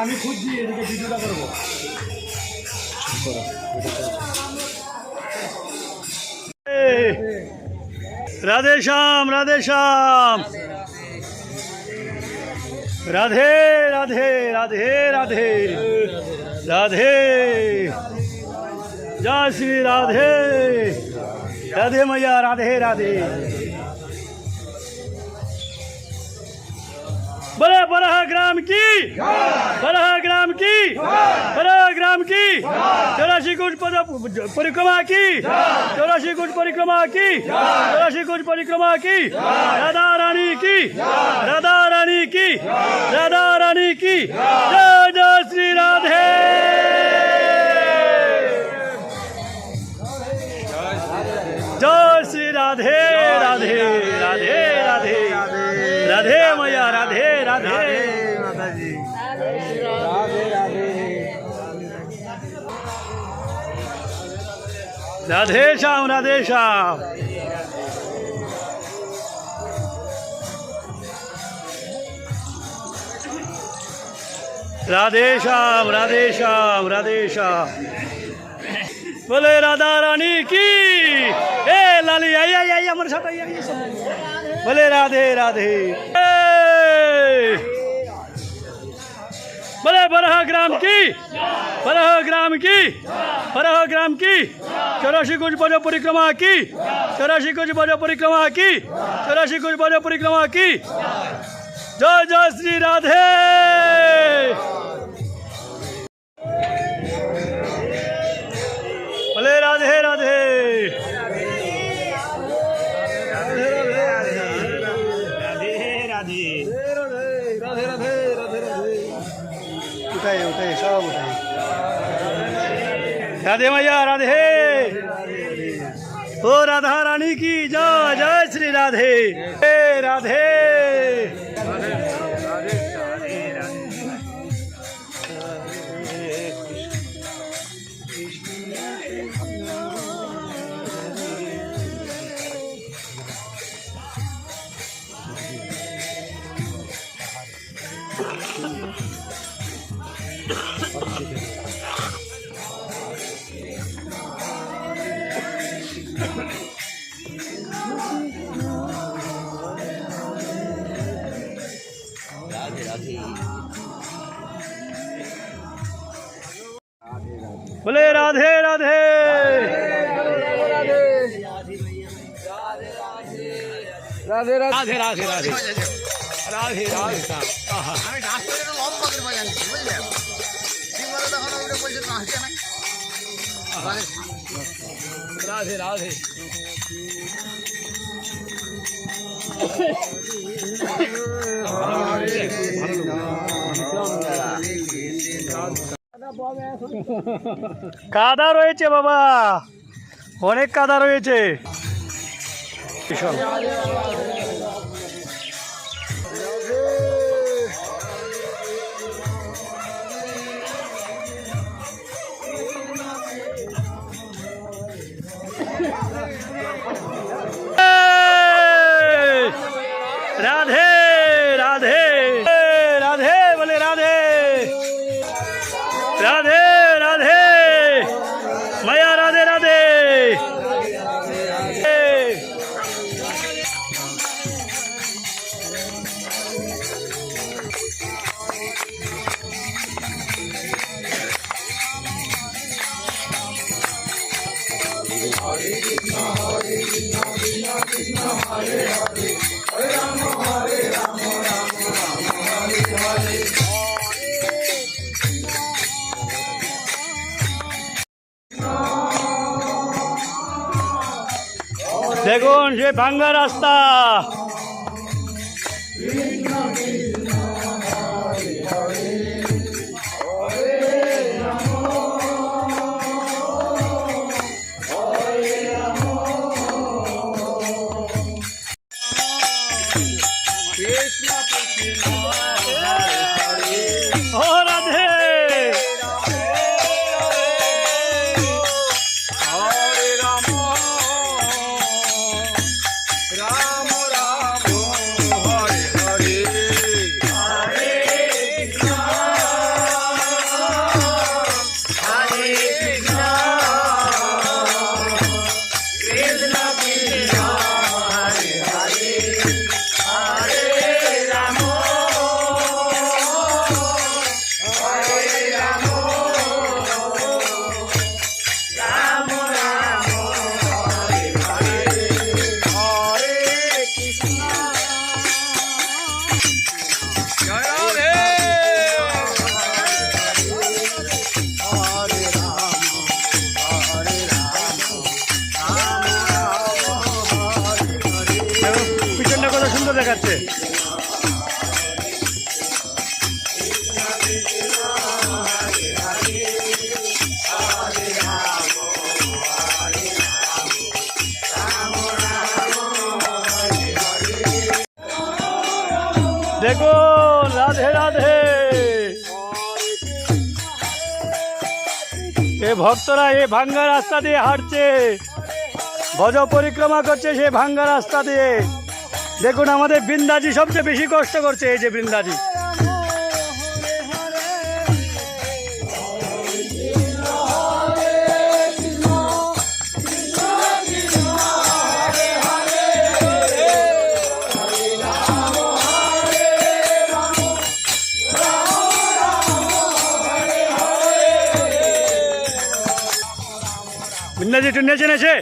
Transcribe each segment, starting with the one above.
আমি খুঁজছি এদিকে ভিডিওটা করবো। রাধে শ্যাম, রাধে শ্যাম, রাধে রাধে, রাধে রাধে, রাধে जय श्री राधे, राधे मैया, राधे राधे। बड़े बरह ग्राम की, बरह ग्राम की, बरह ग्राम की 84 कुछ परिक्रमा की, 84 कुछ परिक्रमा की, 84 कुछ परिक्रमा की, राधा रानी की, राधा रानी की, राधा रानी की जय जय श्री राधे। जय श्री राधे, राधे राधे, राधे राधे मैया, राधे राधे माता जी, राधे राधे, राधे श्याम, राधे श्याम। राधे श्याम, राधे श्याम, राधे श्याम। बोले राधा रानी की, ए लाली आई आई आई हमारे साथ आई आई। बोले राधे राधे। बोले बरह ग्राम की, बरह ग्राम की, बरह ग्राम की 84 कुछ बजो परिक्रमा की, 84 कुछ बजो परिक्रमा की, 84 कुछ बजो परिक्रमा की जय जय श्री राधे। बोले राधे राधे, उठाए उठाए सब उठाए। राधे मैया, राधे। ओ राधा रानी की जय जय श्री राधे, राधे। बोले राधे राधे, राधे राधे, राधे राधे, राधे राधे राधे। राधे राधे। কাদা রয়েছে বাবা, অনেক কাদা রয়েছে। राधे राधे, राधे बोले राधे, राधे राधे मैया, राधे राधे। দেখুন সে ভাঙ্গা রাস্তা। সুন্দর দেখাচ্ছে। দেখুন, রাধে রাধে। এ ভক্তরা এই ভাঙ্গা রাস্তা দিয়ে হাঁটছে, ভজ পরিক্রমা করছে সে ভাঙ্গা রাস্তা দিয়ে। দেখুন আমাদের বৃন্দাজি সবচেয়ে বেশি কষ্ট করছে, এই যে বৃন্দাজি। বৃন্দাজি একটু নেচে নেছে।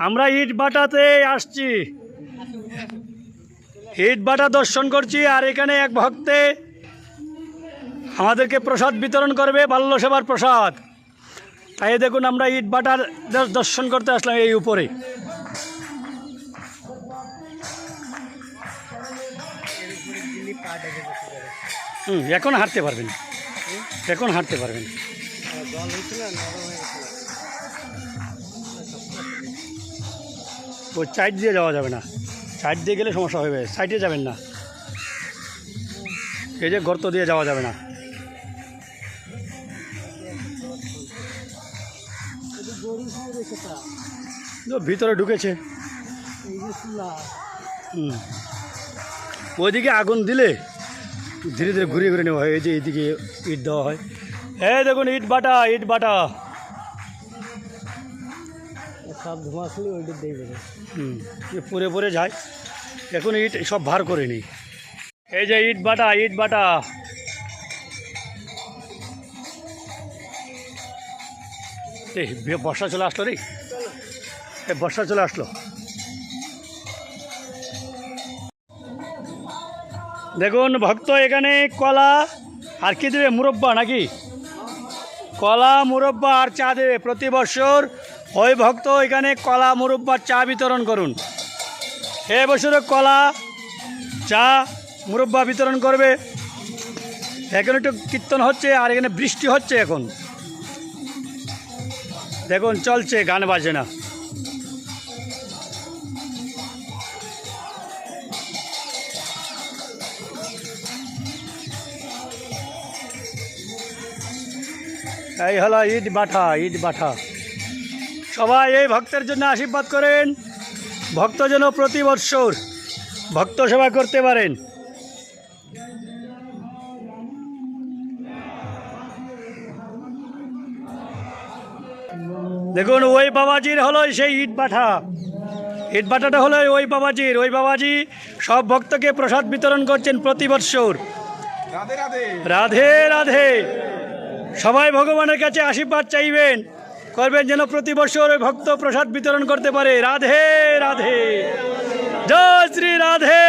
আমরা ইট বাটাতে আসছি, ইট বাটা দর্শন করছি। আর এখানে এক ভক্তে আমাদেরকে প্রসাদ বিতরণ করবে, বাল্য সেবার প্রসাদ। তাই দেখুন আমরা ইট বাটার দর্শন করতে আসলাম এই উপরে। এখন হাঁটতে পারবেন, এখন হাঁটতে পারবেন। ওই সাইড দিয়ে যাওয়া যাবে না, সাইড দিয়ে গেলে সমস্যা হবে। সাইডে যাবেন না, এই যে গর্ত দিয়ে যাওয়া যাবে না। ভিতরে ঢুকেছে। ওইদিকে আগুন দিলে ধীরে ধীরে ঘুরিয়ে ঘুরে নেওয়া হয়। এই যে এইদিকে ইট দেওয়া হয়। এই দেখুন ইট বাটা, ইট বাটা সব ধোঁয়া আসলে ওইটা দেখবে। পরে পরে যায়। এখন ইট সব ভার করে নিই। এই যে ইট বাটা, ইট বাটা। এই বর্ষা চলে আসলো রে, এই বর্ষা চলে আসলো। দেখুন ভক্ত এখানে কলা আর কি দেবে, মুরব্বা নাকি? কলা, মুরব্বা আর চা দেবে প্রতি বছর। ওই ভক্ত এখানে কলা, মুরব্বার চা বিতরণ করুন। এ বছরে কলা, চা, মুরব্বা বিতরণ করবে। এখন একটু কীর্তন হচ্ছে আর এখানে বৃষ্টি হচ্ছে। এখন দেখুন চলছে, গান বাজে না। এই হলো ইট বাটা, ইট বাটা। সবাই এই ভক্তের জন্য আশীর্বাদ করেন, ভক্ত যেন প্রতি বৎসর ভক্ত সেবা করতে পারেন। দেখুন ওই বাবাজির হলো সেই ইট বাটা। ইট বাটাটা হলো ওই বাবাজির। ওই বাবাজি সব ভক্তকে প্রসাদ বিতরণ করছেন প্রতি বৎসর। রাধে রাধে, রাধে রাধে। সবাই ভগবানের কাছে আশীর্বাদ চাইবেন, করবেন যেন প্রতি বছর ওই ভক্ত প্রসাদ বিতরণ করতে পারে। রাধে রাধে, জয় শ্রী রাধে।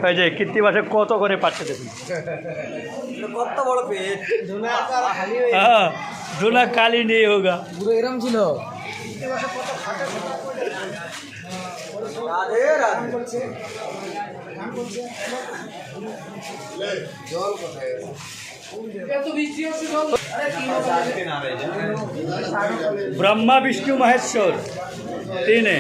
এই যে কীর্তি মাসে কত করে পাচ্ছে দেখুন, কত বড় পেট, হ্যাঁ ধুনা কালি নিয়ে হোগা পুরো এরম ছিল। রাধে রাধে। জল কোথায়? ब्रह्मा विष्णु महेश्वर तीन है।